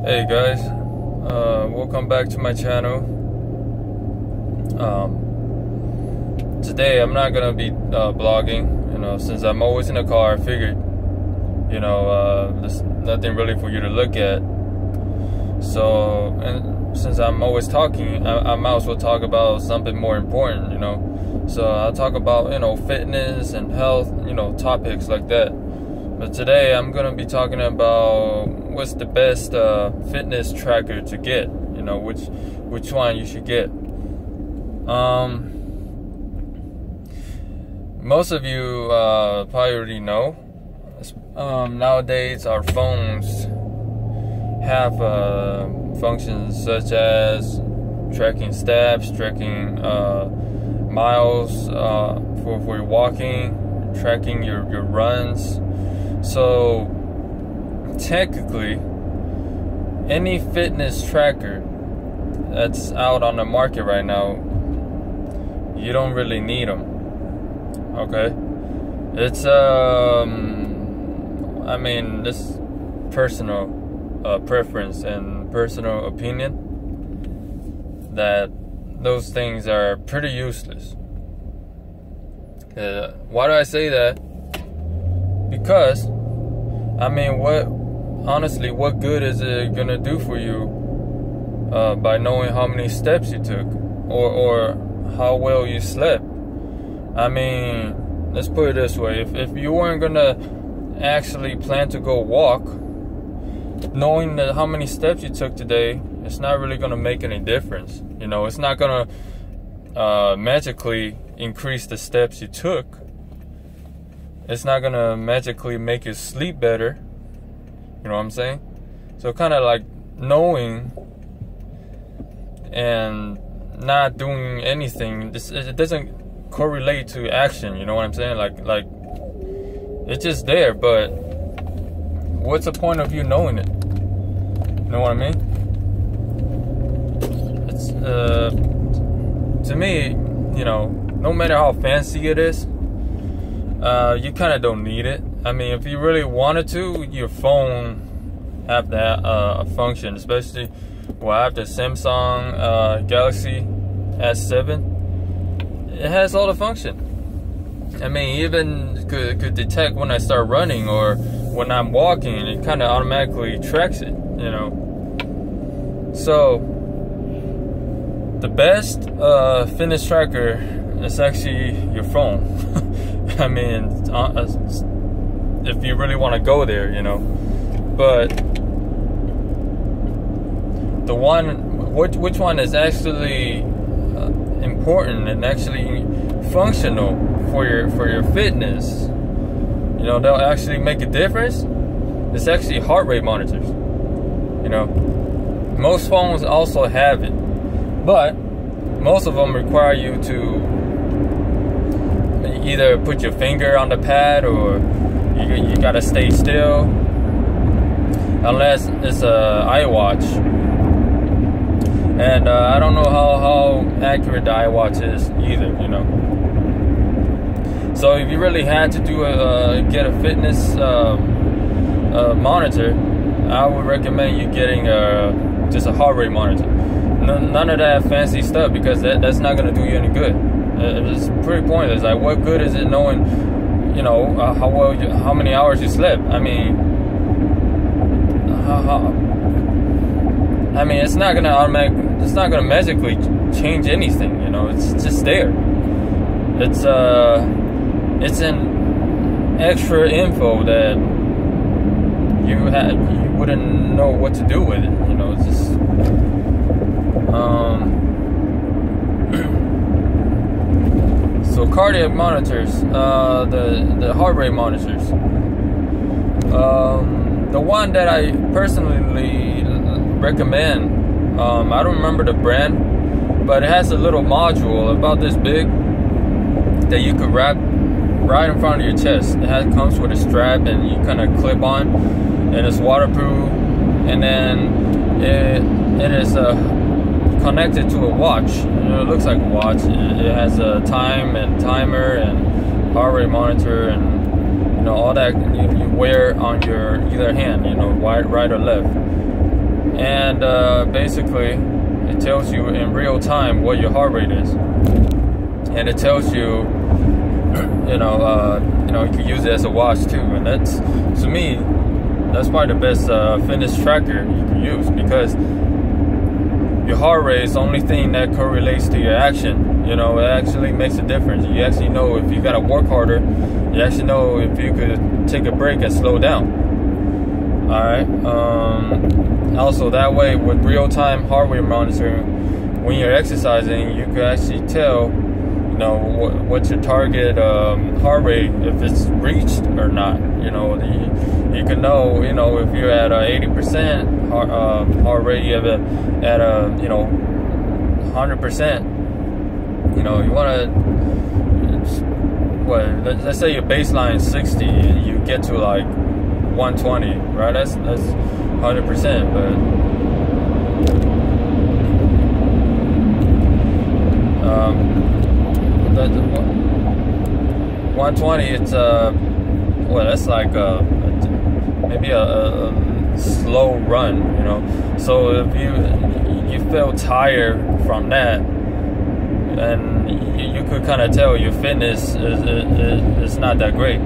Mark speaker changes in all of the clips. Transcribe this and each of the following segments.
Speaker 1: Hey guys, welcome back to my channel. Today I'm not gonna be blogging, since I'm always in the car. I figured, there's nothing really for you to look at. So, and since I'm always talking, I might as well talk about something more important, So I'll talk about, fitness and health, topics like that. But today I'm gonna be talking about what's the best fitness tracker to get. Which one you should get. Most of you probably already know. Nowadays our phones have functions such as tracking steps, tracking miles for your walking, tracking your runs. So technically, any fitness tracker that's out on the market right now, you don't really need them. Okay, it's this personal preference and personal opinion that those things are pretty useless. Why do I say that? Because what good is it gonna do for you by knowing how many steps you took or how well you slept? Let's put it this way: if you weren't gonna actually plan to go walk, knowing that how many steps you took today, it's not really gonna make any difference. It's not gonna magically increase the steps you took. It's not gonna magically make you sleep better. You know what I'm saying? So kind of like knowing and not doing anything, it doesn't correlate to action. You know what I'm saying? Like it's just there, but what's the point of you knowing it? You know what I mean? It's to me, no matter how fancy it is, you kind of don't need it. If you really wanted to, your phone have that function, especially I have the Samsung Galaxy S7. It has all the function. Even could detect when I start running or when I'm walking. It kind of automatically tracks it, So the best fitness tracker is actually your phone. If you really want to go there, But the which one is actually important and actually functional for your fitness? They'll actually make a difference. It's actually heart rate monitors. Most phones also have it, but most of them require you to either put your finger on the pad or you gotta stay still, unless it's a iWatch. And I don't know how accurate the iWatch is either. So if you really had to get a fitness monitor, I would recommend you getting just a heart rate monitor. None of that fancy stuff, because that's not gonna do you any good. It's pretty pointless. Like, what good is it knowing, how many hours you slept? It's not gonna magically change anything. It's just there. It's an extra info that you wouldn't know what to do with it. It's just so cardiac monitors, the heart rate monitors. The one that I personally recommend, I don't remember the brand, but it has a little module about this big that you could wrap right in front of your chest. It comes with a strap and you kind of clip on, and it's waterproof, and then it is connected to a watch. It looks like a watch. It has a time and timer and heart rate monitor and all that you wear on your either hand, right or left. and basically it tells you in real time what your heart rate is, and it tells you, you can use it as a watch too. And that's, to me, that's probably the best fitness tracker you can use, because your heart rate is the only thing that correlates to your action. It actually makes a difference. You actually know if you gotta work harder. You actually know if you could take a break and slow down. All right. Also, that way, with real-time heart rate monitoring, when you're exercising, you can actually tell, what's your target heart rate, if it's reached or not. You can know, if you're at 80% heart rate, you have at 100%. You want to, let's say your baseline is 60, you get to like 120, right? That's 100%, but 120, it's that's like maybe a slow run, So if you feel tired from that, and you could kind of tell your fitness is not that great,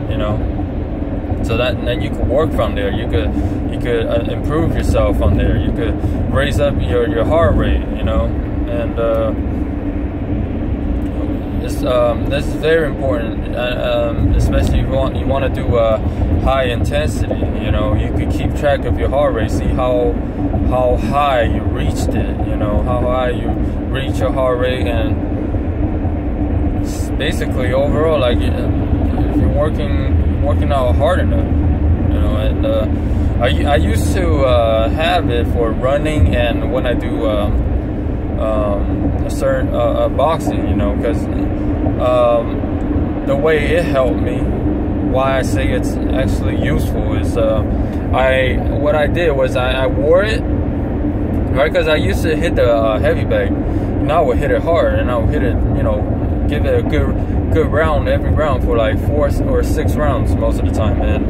Speaker 1: So then you could work from there. You could improve yourself from there. You could raise up your heart rate, and that's very important, especially if you want to do high intensity. You could keep track of your heart rate, see how high you reached it, how high you reach your heart rate, and basically overall, like, if you're working out hard enough, and I used to have it for running, and when I do a certain boxing, because the way it helped me, why I say it's actually useful, is what I did was I wore it, right? Because I used to hit the heavy bag, and I would hit it hard, and I would hit it, give it a good round every round for like 4 or 6 rounds most of the time, and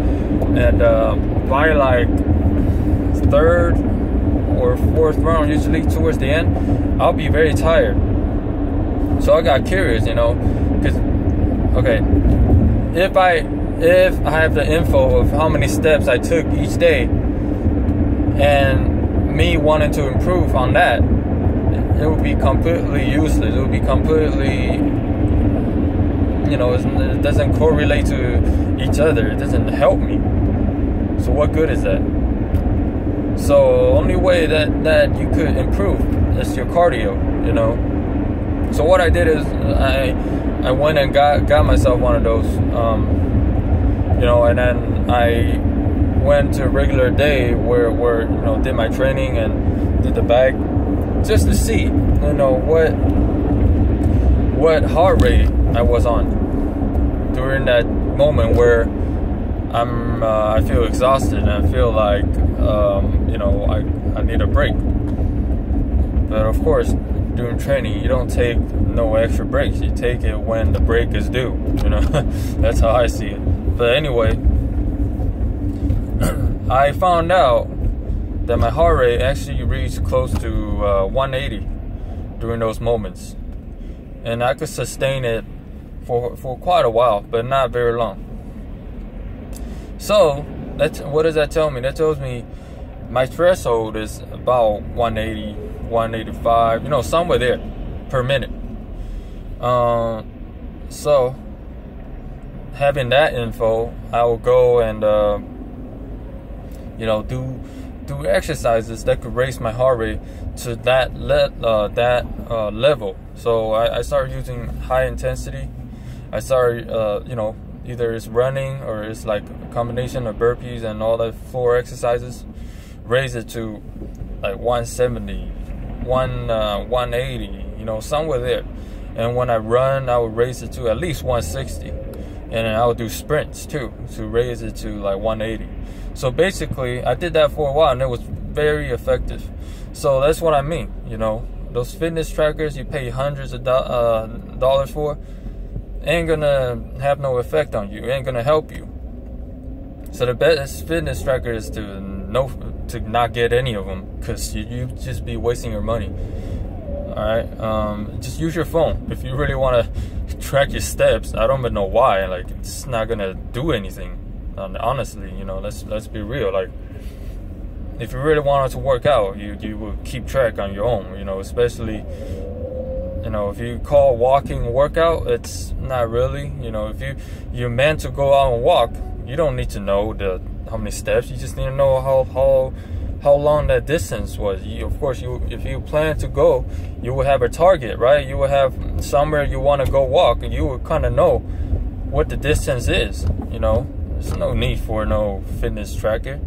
Speaker 1: by like 3rd or 4th round, usually towards the end, I'll be very tired. So I got curious, because if I have the info of how many steps I took each day, and me wanting to improve on that, it would be completely useless. It would be completely, it doesn't correlate to each other. It doesn't help me. So what good is that? So only way that you could improve is your cardio, So what I did is I went and got myself one of those, and then I went to a regular day where did my training and did the bag, just to see, what heart rate I was on during that moment where I feel exhausted and I feel like I need a break. But of course, during training, you don't take no extra breaks. You take it when the break is due. That's how I see it. But anyway, I found out that my heart rate actually reached close to 180 during those moments, and I could sustain it for quite a while, but not very long. So what does that tell me? That tells me my threshold is about 180, 185, somewhere there per minute. So having that info, I will go and do exercises that could raise my heart rate to that level. So I started using high intensity. I started either it's running or it's like a combination of burpees and all the floor exercises. Raise it to like 170, 180, somewhere there. And when I run, I would raise it to at least 160. And then I would do sprints too to raise it to like 180. So basically, I did that for a while and it was very effective. So that's what I mean, those fitness trackers you pay hundreds of dollars for ain't gonna have no effect on you. It ain't gonna help you. So the best fitness tracker is to not get any of them, because you just be wasting your money. All right, just use your phone if you really want to track your steps. I don't even know why. Like, it's not gonna do anything. Honestly, you know, let's be real. Like, if you really wanted to work out, you would keep track on your own. You know, especially, you know, if you call walking a workout, it's not really. You know, if you're meant to go out and walk, you don't need to know how many steps. You just need to know how long that distance was. Of course, if you plan to go, you will have a target, right? You will have somewhere you want to go walk, and you will kind of know what the distance is. You know, there's no need for no fitness tracker.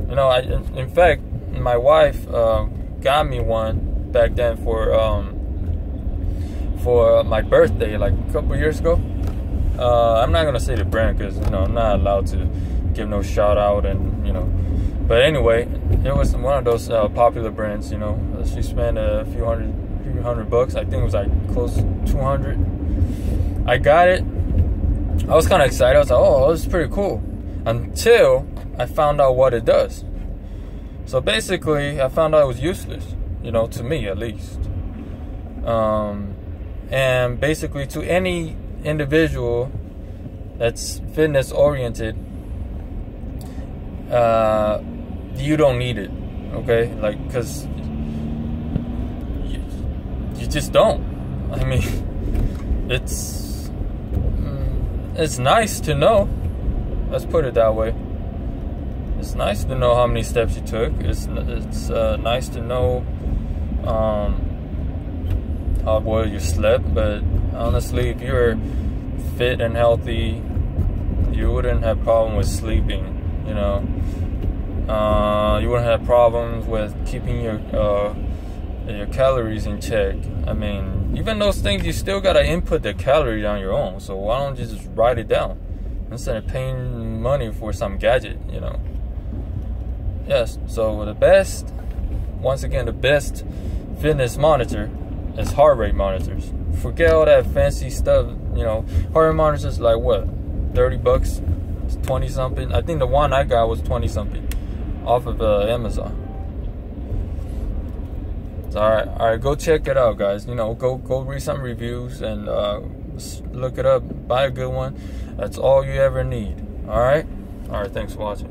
Speaker 1: You know, in fact, my wife got me one back then for my birthday, like a couple years ago. I'm not gonna say the brand because, you know, I'm not allowed to give no shout out, and, you know. But anyway, it was one of those popular brands. You know, she spent a few hundred bucks. I think it was like close to 200. I got it. I was kind of excited. I was like, oh, this is pretty cool. Until I found out what it does. So basically, I found out it was useless. You know, to me at least. And basically, to any individual that's fitness oriented, you don't need it, okay? Like, because you just don't. I mean, it's nice to know. Let's put it that way. It's nice to know how many steps you took. It's nice to know how well you slept. But honestly, if you're fit and healthy, you wouldn't have problem with sleeping. You know, you wouldn't have problems with keeping your calories in check. I mean, even those things, you still gotta input the calories on your own. So why don't you just write it down instead of paying money for some gadget? You know. Yes. So the best fitness monitor is heart rate monitors. Forget all that fancy stuff. You know, heart rate monitors like what, $30? 20 something. I think the one I got was 20 something off of Amazon. So, all right, go check it out, guys. You know, go read some reviews and look it up. Buy a good one. That's all you ever need. All right, thanks for watching.